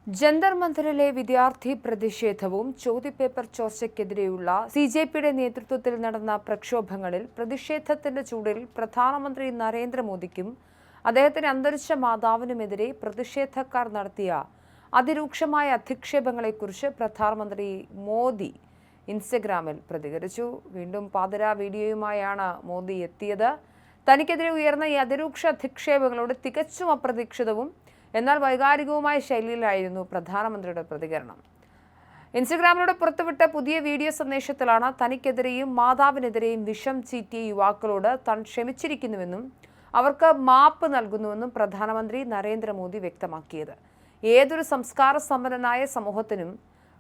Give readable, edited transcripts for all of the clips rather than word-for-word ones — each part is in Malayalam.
ജന്തർ മന്ദിറിലെ വിദ്യാർത്ഥി പ്രതിഷേധവും ചോദ്യപേപ്പർ ചോർച്ചയ്ക്കെതിരെയുള്ള സിജെപിയുടെ നേതൃത്വത്തിൽ നടന്ന പ്രക്ഷോഭങ്ങളിൽ പ്രതിഷേധത്തിന്റെ ചൂടിൽ പ്രധാനമന്ത്രി നരേന്ദ്രമോദിക്കും അദ്ദേഹത്തിന്റെ അന്തരിച്ച മാതാവിനുമെതിരെ പ്രതിഷേധക്കാർ നടത്തിയ അതിരൂക്ഷമായ അധിക്ഷേപങ്ങളെക്കുറിച്ച് പ്രധാനമന്ത്രി മോദി ഇൻസ്റ്റഗ്രാമിൽ പ്രതികരിച്ചു. വീണ്ടും പാതിരാ വീഡിയോയുമായാണ് മോദി എത്തിയത്. തനിക്കെതിരെ ഉയർന്ന ഈ അതിരൂക്ഷ അധിക്ഷേപങ്ങളോട് തികച്ചും അപ്രതീക്ഷിതവും എന്നാൽ വൈകാരികവുമായ ശൈലിയിലായിരുന്നു പ്രധാനമന്ത്രിയുടെ പ്രതികരണം. ഇൻസ്റ്റഗ്രാമിലൂടെ പുറത്തുവിട്ട പുതിയ വീഡിയോ സന്ദേശത്തിലാണ് തനിക്കെതിരെയും മാതാവിനെതിരെയും വിഷം ചീറ്റിയ യുവാക്കളോട് താൻ ക്ഷമിച്ചിരിക്കുന്നുവെന്നും അവർക്ക് മാപ്പ് നൽകുന്നുവെന്നും പ്രധാനമന്ത്രി നരേന്ദ്രമോദി വ്യക്തമാക്കിയത്. ഏതൊരു സംസ്കാര സമ്പന്നനായ സമൂഹത്തിനും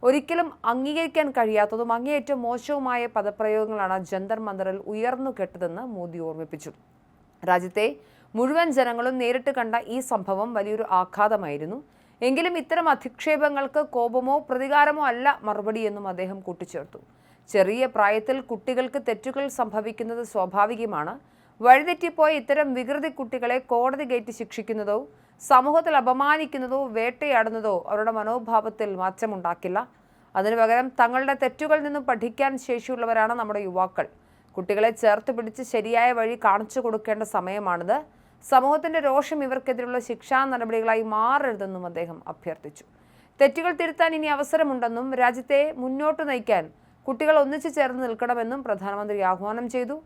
ഒരിക്കലും അംഗീകരിക്കാൻ കഴിയാത്തതും അങ്ങേയറ്റം മോശവുമായ പദപ്രയോഗങ്ങളാണ് ജന്തർ മന്ദിറിൽ ഉയർന്നു കേട്ടതെന്ന് മോദി ഓർമ്മിപ്പിച്ചു. രാജ്യത്തെ മുഴുവൻ ജനങ്ങളും നേരിട്ട് കണ്ട ഈ സംഭവം വലിയൊരു ആഘാതമായിരുന്നു. എങ്കിലും ഇത്തരം അധിക്ഷേപങ്ങൾക്ക് കോപമോ പ്രതികാരമോ അല്ല മറുപടിയെന്നും അദ്ദേഹം കൂട്ടിച്ചേർത്തു. ചെറിയ പ്രായത്തിൽ കുട്ടികൾക്ക് തെറ്റുകൾ സംഭവിക്കുന്നത് സ്വാഭാവികമാണ്. വഴിതെറ്റിപ്പോയ ഇത്തരം വികൃതി കുട്ടികളെ കോടതി കയറ്റി ശിക്ഷിക്കുന്നതോ സമൂഹത്തിൽ അപമാനിക്കുന്നതോ വേട്ടയാടുന്നതോ അവരുടെ മനോഭാവത്തിൽ മാറ്റമുണ്ടാക്കില്ല. അതിനു പകരം തങ്ങളുടെ തെറ്റുകളിൽ നിന്നും പഠിക്കാൻ ശേഷിയുള്ളവരാണ് നമ്മുടെ യുവാക്കൾ. കുട്ടികളെ ചേർത്ത് പിടിച്ച് ശരിയായ വഴി കാണിച്ചു കൊടുക്കേണ്ട സമയമാണിത്. സമൂഹത്തിന്റെ രോഷം ഇവർക്കെതിരെയുള്ള ശിക്ഷാ നടപടികളായി മാറരുതെന്നും അദ്ദേഹം അഭ്യർത്ഥിച്ചു. തെറ്റുകൾ തിരുത്താൻ ഇനി അവസരമുണ്ടെന്നും രാജ്യത്തെ മുന്നോട്ട് നയിക്കാൻ കുട്ടികൾ ഒന്നിച്ചു ചേർന്ന് നിൽക്കണമെന്നും പ്രധാനമന്ത്രി ആഹ്വാനം ചെയ്തു.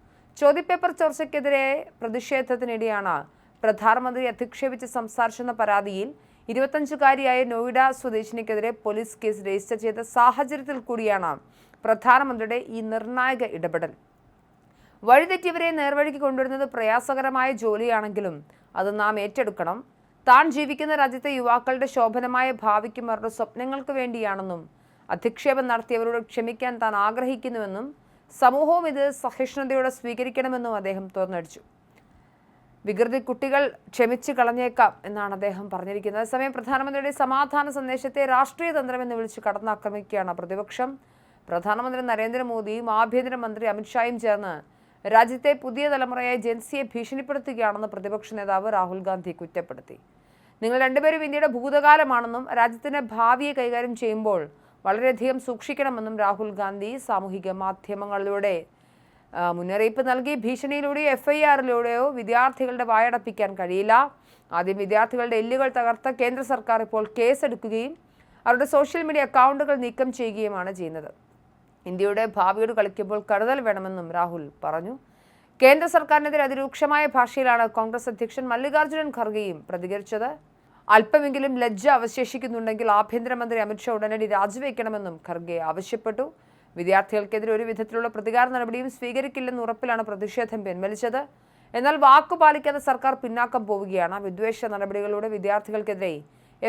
ചോദ്യപേപ്പർ ചോർച്ചയ്ക്കെതിരെ പ്രതിഷേധത്തിനിടെയാണ് പ്രധാനമന്ത്രി അധിക്ഷേപിച്ച് സംസാരിച്ചെന്ന പരാതിയിൽ 25-കാരിയായ നോയിഡ സ്വദേശിനിക്കെതിരെ പോലീസ് കേസ് രജിസ്റ്റർ ചെയ്ത സാഹചര്യത്തിൽ കൂടിയാണ് പ്രധാനമന്ത്രിയുടെ ഈ നിർണായക ഇടപെടൽ. വഴിതെറ്റിയവരെ നേർവഴിക്ക് കൊണ്ടുവരുന്നത് പ്രയാസകരമായ ജോലിയാണെങ്കിലും അത് നാം ഏറ്റെടുക്കണം. താൻ ജീവിക്കുന്ന രാജ്യത്തെ യുവാക്കളുടെ ശോഭനമായ ഭാവിക്കും അവരുടെ സ്വപ്നങ്ങൾക്ക് വേണ്ടിയാണെന്നും അധിക്ഷേപം നടത്തിയവരോട് ക്ഷമിക്കാൻ താൻ ആഗ്രഹിക്കുന്നുവെന്നും സമൂഹവും ഇത് സഹിഷ്ണുതയോടെ സ്വീകരിക്കണമെന്നും അദ്ദേഹം തുറന്നടിച്ചു. വികൃതി കുട്ടികൾ ക്ഷമിച്ചു കളഞ്ഞേക്കാം എന്നാണ് അദ്ദേഹം പറഞ്ഞിരിക്കുന്നത്. അതേസമയം പ്രധാനമന്ത്രിയുടെ സമാധാന സന്ദേശത്തെ രാഷ്ട്രീയ തന്ത്രമെന്ന് വിളിച്ച് കടന്നാക്രമിക്കുകയാണ് പ്രതിപക്ഷം. പ്രധാനമന്ത്രി നരേന്ദ്രമോദിയും ആഭ്യന്തരമന്ത്രി അമിത്ഷായും ചേർന്ന് രാജ്യത്തെ പുതിയ തലമുറയായ ജെൻസിയെ ഭീഷണിപ്പെടുത്തുകയാണെന്ന് പ്രതിപക്ഷ നേതാവ് രാഹുൽ ഗാന്ധി കുറ്റപ്പെടുത്തി. നിങ്ങൾ രണ്ടുപേരും ഇന്ത്യയുടെ ഭൂതകാലമാണെന്നും രാജ്യത്തിന്റെ ഭാവിയെ കൈകാര്യം ചെയ്യുമ്പോൾ വളരെയധികം സൂക്ഷിക്കണമെന്നും രാഹുൽ ഗാന്ധി സാമൂഹിക മാധ്യമങ്ങളിലൂടെ മുന്നറിയിപ്പ് നൽകി. ഭീഷണിയിലൂടെയോ FIRലൂടെയോ വിദ്യാർത്ഥികളുടെ വായടപ്പിക്കാൻ കഴിയില്ല. ആദ്യം വിദ്യാർത്ഥികളുടെ എല്ലുകൾ തകർത്ത കേന്ദ്ര സർക്കാർ ഇപ്പോൾ കേസെടുക്കുകയും അവരുടെ സോഷ്യൽ മീഡിയ അക്കൗണ്ടുകൾ നീക്കം ചെയ്യുകയുമാണ് ചെയ്യുന്നത്. ഇന്ത്യയുടെ ഭാവിയോട് കളിക്കുമ്പോൾ കരുതൽ വേണമെന്നും രാഹുൽ പറഞ്ഞു. കേന്ദ്ര സർക്കാരിനെതിരെ അതിരൂക്ഷമായ ഭാഷയിലാണ് കോൺഗ്രസ് അധ്യക്ഷൻ മല്ലികാർജ്ജുൻ ഖർഗെയും പ്രതികരിച്ചത്. അല്പമെങ്കിലും ലജ്ജ അവശേഷിക്കുന്നുണ്ടെങ്കിൽ ആഭ്യന്തരമന്ത്രി അമിത്ഷാ ഉടനടി രാജിവെക്കണമെന്നും ഖർഗെ ആവശ്യപ്പെട്ടു. വിദ്യാർത്ഥികൾക്കെതിരെ ഒരു വിധത്തിലുള്ള പ്രതികാര നടപടിയും സ്വീകരിക്കില്ലെന്ന് ഉറപ്പിലാണ് പ്രതിഷേധം പിൻവലിച്ചത്. എന്നാൽ വാക്കുപാലിക്കാതെ സർക്കാർ പിന്നാക്കം പോവുകയാണ്. വിദ്വേഷ നടപടികളിലൂടെ വിദ്യാർത്ഥികൾക്കെതിരെ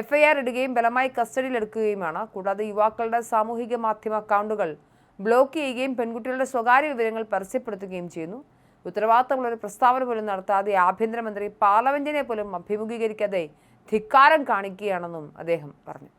FIR ഇടുകയും ബലമായി കസ്റ്റഡിയിലെടുക്കുകയുമാണ്. കൂടാതെ യുവാക്കളുടെ സാമൂഹിക മാധ്യമ അക്കൗണ്ടുകൾ ബ്ലോക്ക് ചെയ്യുകയും പെൺകുട്ടികളുടെ സ്വകാര്യ വിവരങ്ങൾ പരസ്യപ്പെടുത്തുകയും ചെയ്യുന്നു. ഉത്തരവാദിത്തമുള്ള ഒരു പ്രസ്താവന പോലും നടത്താതെ ആഭ്യന്തരമന്ത്രി പാർലമെന്റിനെ പോലും അഭിമുഖീകരിക്കാതെ ധിക്കാരം കാണിക്കുകയാണെന്നും അദ്ദേഹം പറഞ്ഞു.